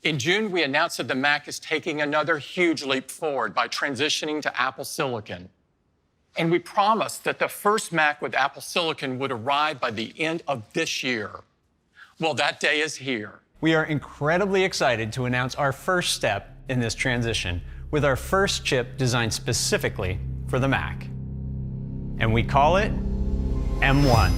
In June, we announced that the Mac is taking another huge leap forward by transitioning to Apple Silicon. And we promised that the first Mac with Apple Silicon would arrive by the end of this year. Well, that day is here. We are incredibly excited to announce our first step in this transition with our first chip designed specifically for the Mac. And we call it M1.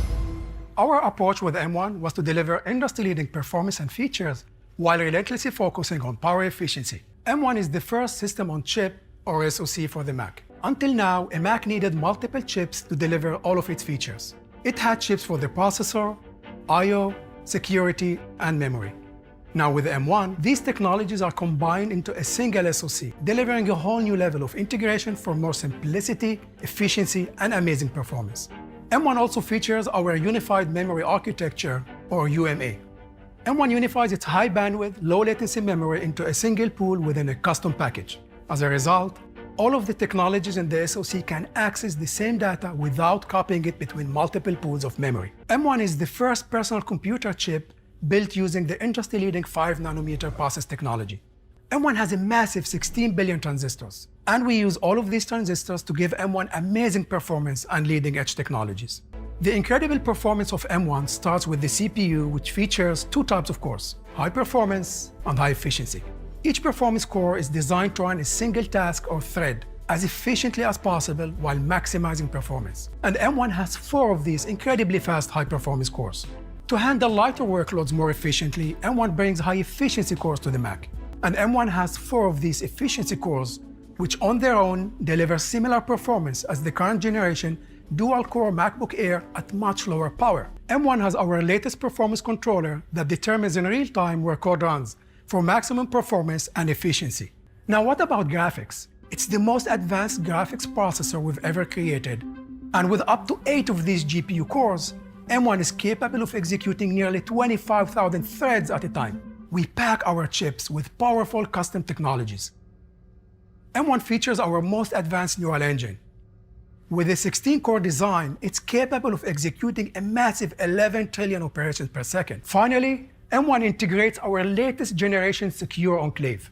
Our approach with M1 was to deliver industry-leading performance and features while relentlessly focusing on power efficiency. M1 is the first system-on-chip, or SoC, for the Mac. Until now, a Mac needed multiple chips to deliver all of its features. It had chips for the processor, I/O, security, and memory. Now with M1, these technologies are combined into a single SoC, delivering a whole new level of integration for more simplicity, efficiency, and amazing performance. M1 also features our Unified Memory Architecture, or UMA. M1 unifies its high bandwidth, low latency memory into a single pool within a custom package. As a result, all of the technologies in the SoC can access the same data without copying it between multiple pools of memory. M1 is the first personal computer chip built using the industry-leading 5nm process technology. M1 has a massive 16 billion transistors, and we use all of these transistors to give M1 amazing performance and leading-edge technologies. The incredible performance of M1 starts with the CPU, which features two types of cores, high performance and high efficiency. Each performance core is designed to run a single task or thread as efficiently as possible while maximizing performance. And M1 has 4 of these incredibly fast high-performance cores. To handle lighter workloads more efficiently, M1 brings high-efficiency cores to the Mac. And M1 has 4 of these efficiency cores, which on their own deliver similar performance as the current generation dual-core MacBook Air at much lower power. M1 has our latest performance controller that determines in real time where code runs for maximum performance and efficiency. Now, what about graphics? It's the most advanced graphics processor we've ever created. And with up to 8 of these GPU cores, M1 is capable of executing nearly 25,000 threads at a time. We pack our chips with powerful custom technologies. M1 features our most advanced neural engine. With a 16-core design, it's capable of executing a massive 11 trillion operations per second. Finally, M1 integrates our latest generation secure enclave.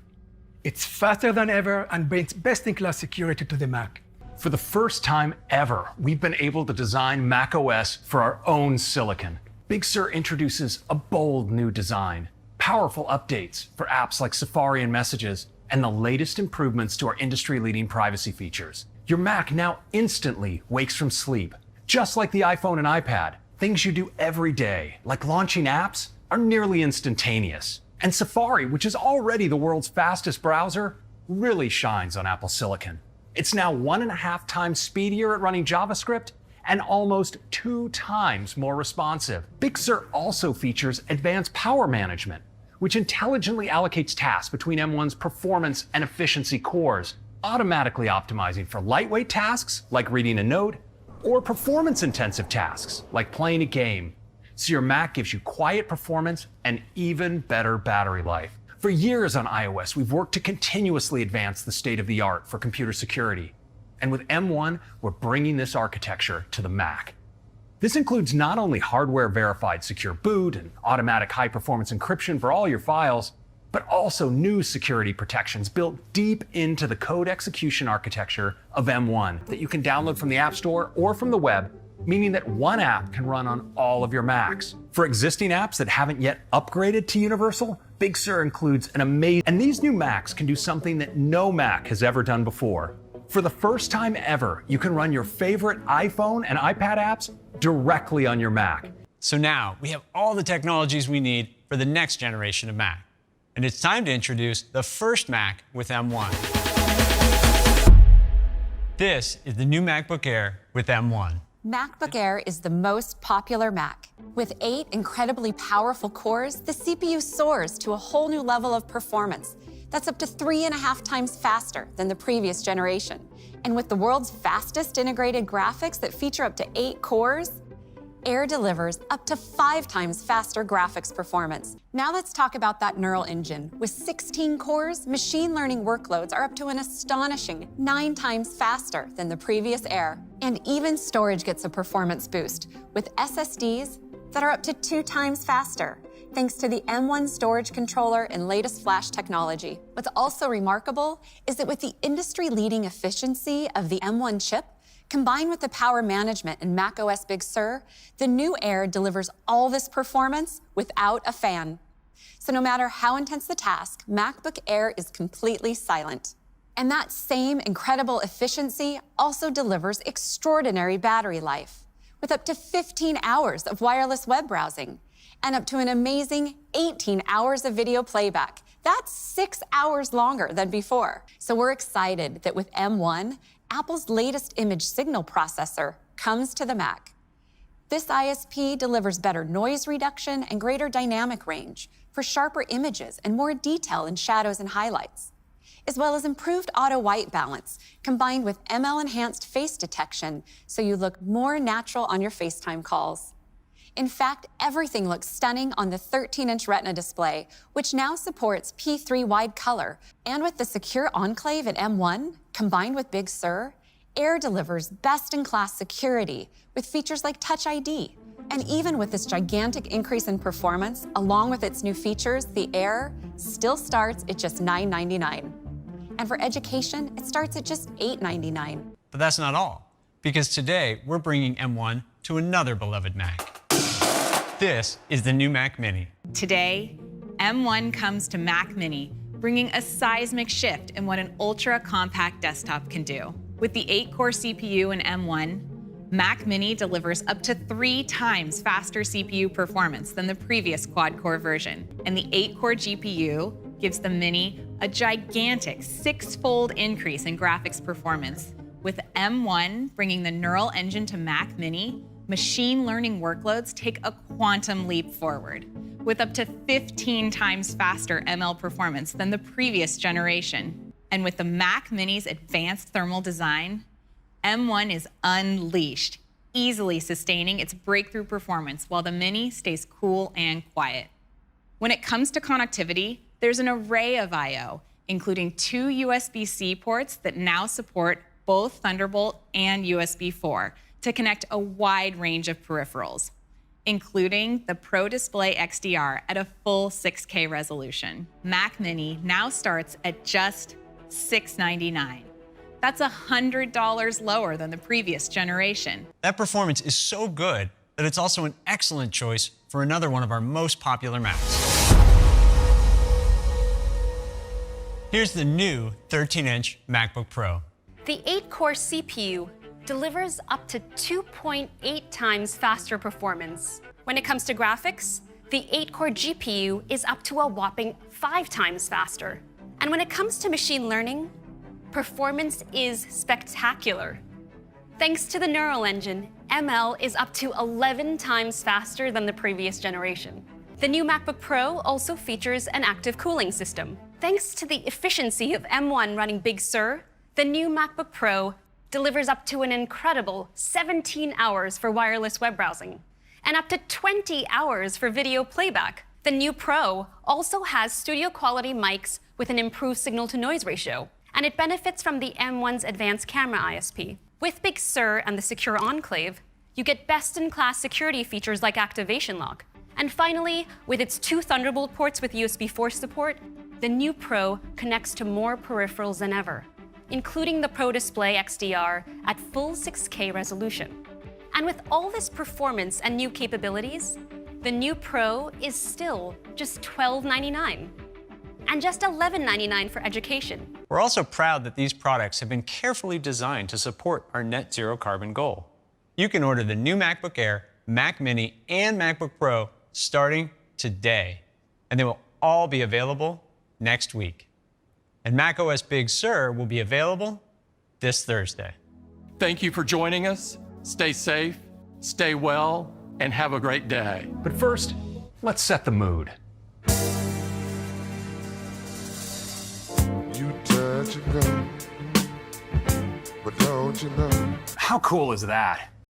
It's faster than ever and brings best-in-class security to the Mac. For the first time ever, we've been able to design macOS for our own silicon. Big Sur introduces a bold new design, powerful updates for apps like Safari and Messages, and the latest improvements to our industry-leading privacy features. Your Mac now instantly wakes from sleep. Just like the iPhone and iPad, things you do every day, like launching apps, are nearly instantaneous. And Safari, which is already the world's fastest browser, really shines on Apple Silicon. It's now 1.5 times speedier at running JavaScript and almost 2 times more responsive. Big Sur also features advanced power management, which intelligently allocates tasks between M1's performance and efficiency cores, automatically optimizing for lightweight tasks like reading a note, or performance-intensive tasks like playing a game. So your Mac gives you quiet performance and even better battery life. For years on iOS, we've worked to continuously advance the state-of-the-art for computer security. And with M1, we're bringing this architecture to the Mac. This includes not only hardware-verified secure boot and automatic high-performance encryption for all your files, but also new security protections built deep into the code execution architecture of M1 that you can download from the App Store or from the web, meaning that one app can run on all of your Macs. For existing apps that haven't yet upgraded to Universal, Big Sur includes an amazing... And these new Macs can do something that no Mac has ever done before. For the first time ever, you can run your favorite iPhone and iPad apps directly on your Mac. So now we have all the technologies we need for the next generation of Mac. And it's time to introduce the first Mac with M1. This is the new MacBook Air with M1. MacBook Air is the most popular Mac. With 8 incredibly powerful cores, the CPU soars to a whole new level of performance. That's up to 3.5 times faster than the previous generation. And with the world's fastest integrated graphics that feature up to 8 cores, Air delivers up to 5 times faster graphics performance. Now let's talk about that neural engine. With 16 cores, machine learning workloads are up to an astonishing 9 times faster than the previous Air. And even storage gets a performance boost with SSDs that are up to 2 times faster. thanks to the M1 storage controller and latest flash technology. What's also remarkable is that with the industry-leading efficiency of the M1 chip, combined with the power management in macOS Big Sur, the new Air delivers all this performance without a fan. So no matter how intense the task, MacBook Air is completely silent. And that same incredible efficiency also delivers extraordinary battery life, with up to 15 hours of wireless web browsing and up to an amazing 18 hours of video playback. That's 6 hours longer than before. So we're excited that with M1, Apple's latest image signal processor comes to the Mac. This ISP delivers better noise reduction and greater dynamic range for sharper images and more detail in shadows and highlights, as well as improved auto white balance combined with ML-enhanced face detection so you look more natural on your FaceTime calls. In fact, everything looks stunning on the 13-inch Retina display, which now supports P3 wide color. And with the secure enclave in M1, combined with Big Sur, Air delivers best-in-class security with features like Touch ID. And even with this gigantic increase in performance, along with its new features, the Air still starts at just $999. And for education, it starts at just $899. But that's not all, because today we're bringing M1 to another beloved Mac. This is the new Mac Mini. Today, M1 comes to Mac Mini, bringing a seismic shift in what an ultra-compact desktop can do. With the 8-core CPU in M1, Mac Mini delivers up to 3 times faster CPU performance than the previous quad-core version. And the 8-core GPU gives the Mini a gigantic 6-fold increase in graphics performance. With M1 bringing the neural engine to Mac Mini, machine learning workloads take a quantum leap forward, with up to 15 times faster ML performance than the previous generation. And with the Mac Mini's advanced thermal design, M1 is unleashed, easily sustaining its breakthrough performance while the Mini stays cool and quiet. When it comes to connectivity, there's an array of I/O, including 2 USB-C ports that now support both Thunderbolt and USB 4 to connect a wide range of peripherals, including the Pro Display XDR at a full 6K resolution. Mac Mini now starts at just $699. That's $100 lower than the previous generation. That performance is so good that it's also an excellent choice for another one of our most popular Macs. Here's the new 13-inch MacBook Pro. The 8-core CPU delivers up to 2.8 times faster performance. When it comes to graphics, the 8-core GPU is up to a whopping 5 times faster. And when it comes to machine learning, performance is spectacular. Thanks to the neural engine, ML is up to 11 times faster than the previous generation. The new MacBook Pro also features an active cooling system. Thanks to the efficiency of M1 running Big Sur, the new MacBook Pro delivers up to an incredible 17 hours for wireless web browsing and up to 20 hours for video playback. The new Pro also has studio quality mics with an improved signal-to-noise ratio, and it benefits from the M1's advanced camera ISP. With Big Sur and the Secure Enclave, you get best-in-class security features like Activation Lock. And finally, with its 2 Thunderbolt ports with USB 4 support, the new Pro connects to more peripherals than ever, including the Pro Display XDR at full 6K resolution. And with all this performance and new capabilities, the new Pro is still just $1299 and just $1199 for education. We're also proud that these products have been carefully designed to support our net zero carbon goal. You can order the new MacBook Air, Mac Mini, and MacBook Pro starting today, and they will all be available next week. And macOS Big Sur will be available this Thursday. Thank you for joining us. Stay safe, stay well, and have a great day. But first, let's set the mood. You touch and go, but don't you know? How cool is that?